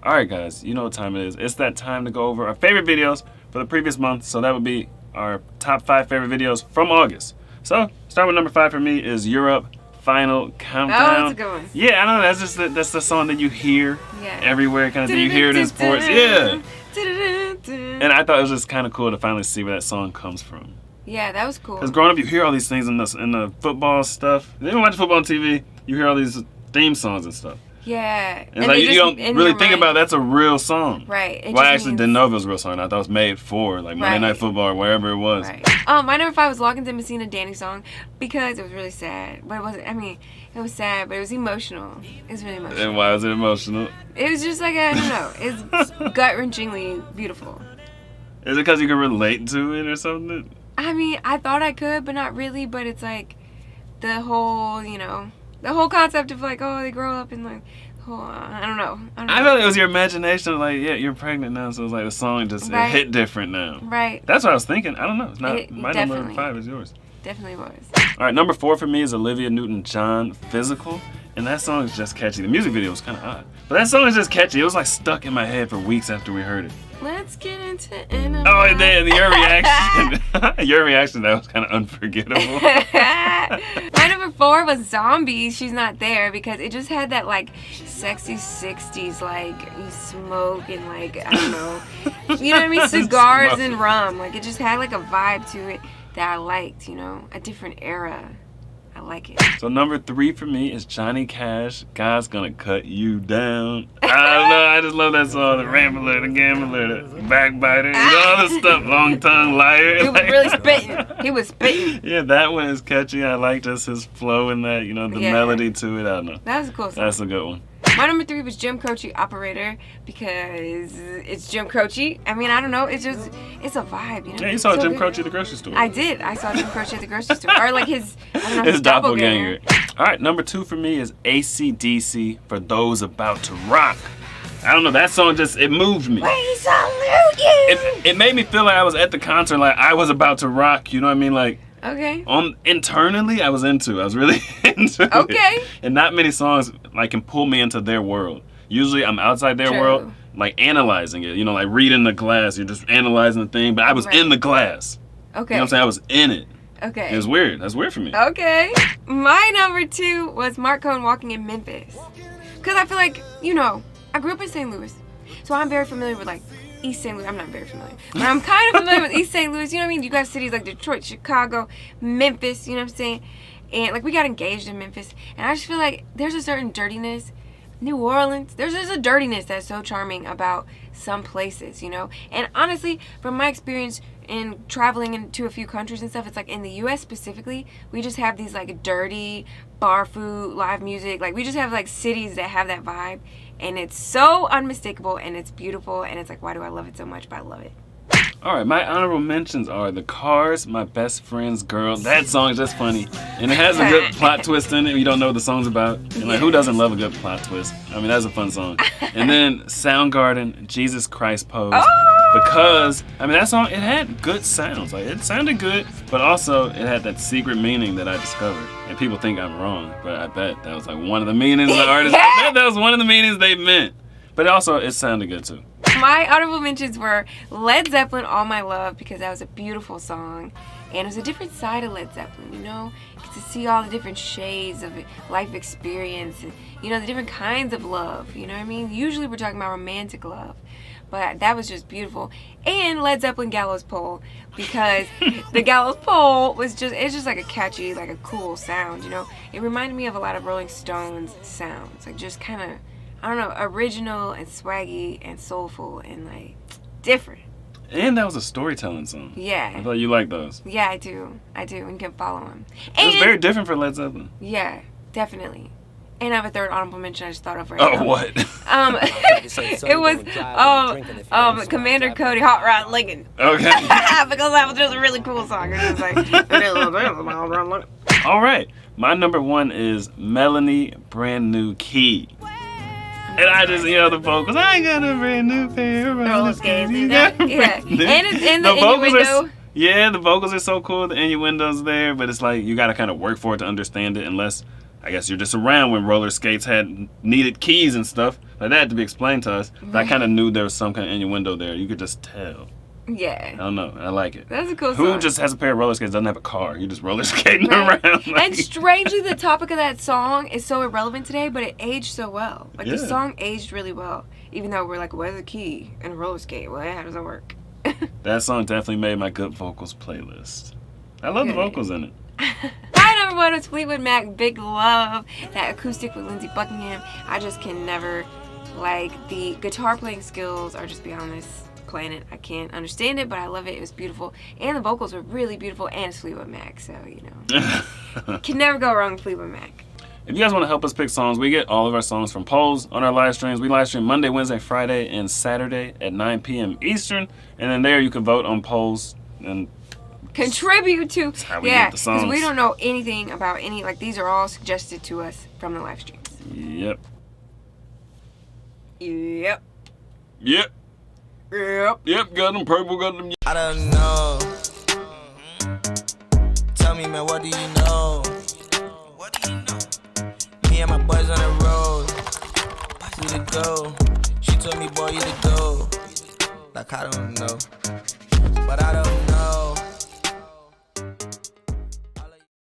Alright guys, you know what time it is. It's that time to go over our favorite videos for the previous month. So that would be our top 5 favorite videos from August. So, start with number 5 for me is Europe Final Countdown. Oh, that's a good one. Yeah, I know, that's the song that you hear everywhere, kind of thing. You hear it in sports. Yeah. And I thought it was just kind of cool to finally see where that song comes from. Yeah, that was cool. Because growing up, you hear all these things in the football stuff. If you watch football on TV, you hear all these theme songs and stuff. Yeah. And like, you don't really think about that's a real song. Right. Well, I actually didn't know if it was a real song. I thought it was made for like Monday Night Football or wherever it was. Right. My number 5 was Loggins and Messina Danny song because it was really sad. But it wasn't, I mean, it was sad, but it was emotional. It was really emotional. And why was it emotional? It was just like, I don't know. It's gut-wrenchingly beautiful. Is it because you can relate to it or something? I mean, I thought I could, but not really. But it's like the whole, the whole concept of like, oh, they grow up and like, I don't know. I felt it was your imagination. Like, yeah, you're pregnant now, so it's like the song just it hit different now. Right. That's what I was thinking. I don't know. It's not my definitely. number 5 is yours. Definitely was. All right, number 4 for me is Olivia Newton-John, Physical. And that song is just catchy. The music video was kind of odd. But that song is just catchy. It was like stuck in my head for weeks after we heard it. Let's get into it. Oh, and then your reaction. Your reaction, that was kind of unforgettable. My number 4 was Zombies. She's not there because it just had that like sexy 60s, like you smoke and like, I don't know. You know what I mean? Cigars and rum. Like it just had like a vibe to it that I liked, a different era. I like it. So number 3 for me is Johnny Cash, God's Gonna Cut You Down. I don't know, I just love that song. The rambler, the gambler, the backbiter, all this stuff. Long tongue liar. He was really spitting. He was spitting. Yeah, that one is catchy. I like just his flow in that, the melody to it. I don't know. That's a cool song. That's a good one. My number 3 was Jim Croce Operator because it's Jim Croce. I mean, I don't know. It's a vibe, Yeah, you saw Jim Croce at the grocery store. I did. I saw Jim Croce at the grocery store. Or like his doppelganger. All right, number 2 for me is AC/DC, For Those About to Rock. I don't know, that song it moved me. We salute you! It made me feel like I was at the concert, like I was about to rock, you know what I mean? Like, okay. Internally, I was really into it. Okay. And not many songs like can pull me into their world. Usually I'm outside their world, like analyzing it. Like reading the glass, you're just analyzing the thing. But I was in the glass. Okay. You know what I'm saying? I was in it. Okay. It was weird. That's weird for me. Okay. My number 2 was Mark Cohn, Walking in Memphis. Because I feel like, I grew up in St. Louis. So I'm very familiar with like East St. Louis. I'm not very familiar. But I'm kind of familiar with East St. Louis. You know what I mean? You got cities like Detroit, Chicago, Memphis, you know what I'm saying? And like we got engaged in Memphis. And I just feel like there's a certain dirtiness. New Orleans, there's a dirtiness that's so charming about some places, And honestly, from my experience in traveling into a few countries and stuff, it's like in the U.S. specifically, we just have these like dirty bar food, live music. Like we just have like cities that have that vibe. And it's so unmistakable and it's beautiful. And it's like, why do I love it so much? But I love it. All right, my honorable mentions are The Cars, My Best Friend's Girl. That song is just funny. And it has a good plot twist in it. You don't know what the song's about. And like, who doesn't love a good plot twist? I mean, that's a fun song. And then Soundgarden, Jesus Christ Pose. Oh! Because, I mean, that song, it had good sounds. Like, it sounded good, but also it had that secret meaning that I discovered. And people think I'm wrong, but I bet that was like one of the meanings the artist, I bet that was one of the meanings they meant. But also, it sounded good too. My honorable mentions were Led Zeppelin, All My Love, because that was a beautiful song. And it was a different side of Led Zeppelin, You get to see all the different shades of life experience and, the different kinds of love, you know what I mean? Usually we're talking about romantic love, but that was just beautiful. And Led Zeppelin Gallows Pole, because the Gallows Pole it's just like a catchy, like a cool sound, It reminded me of a lot of Rolling Stones sounds, like just kind of, I don't know, original and swaggy and soulful and like different. And that was a storytelling song. Yeah. I thought you like those. Yeah, I do. And you can follow them. It was very different for Led Zeppelin. Yeah, definitely. And I have a third honorable mention I just thought of right now. Oh, what? It was Commander Cody, Hot Rod Lincoln. Okay. Because that was just a really cool song. It was like, all right. My number 1 is Melanie Brand New Key. And I just, the vocals. I got a brand new pair of roller skates. Yeah. And the vocals the vocals are so cool. The innuendo's there, but it's like you got to kind of work for it to understand it unless I guess you're just around when roller skates had needed keys and stuff like that to be explained to us. But I kind of knew there was some kind of innuendo there. You could just tell. Yeah. I don't know. I like it. That's a cool song. Who just has a pair of roller skates, doesn't have a car? You just roller skating around. Like... And strangely, the topic of that song is so irrelevant today, but it aged so well. Like, the song aged really well. Even though we're like, where's the key in a roller skate? Well, how does that work? That song definitely made my good vocals playlist. I love the vocals in it. My number one was Fleetwood Mac, Big Love. That acoustic with Lindsey Buckingham. I just can never, like, the guitar playing skills are just beyond this planet. I can't understand it, but I love it. It was beautiful. And the vocals were really beautiful, and it's Fleetwood Mac, so, you know. Can never go wrong with Fleetwood Mac. If you guys want to help us pick songs, we get all of our songs from polls on our live streams. We live stream Monday, Wednesday, Friday, and Saturday at 9 p.m. Eastern. And then there you can vote on polls and contribute to. That's how we get the songs. Because we don't know anything about any, like, these are all suggested to us from the live streams. Yep. Yep. Yep. Yep. Yep, got them purple, got them. I don't know. Tell me, man, what do you know? What do you know? Me and my boys on the road. You to go. She told me, boy, you to go. Like, I don't know. But I don't know.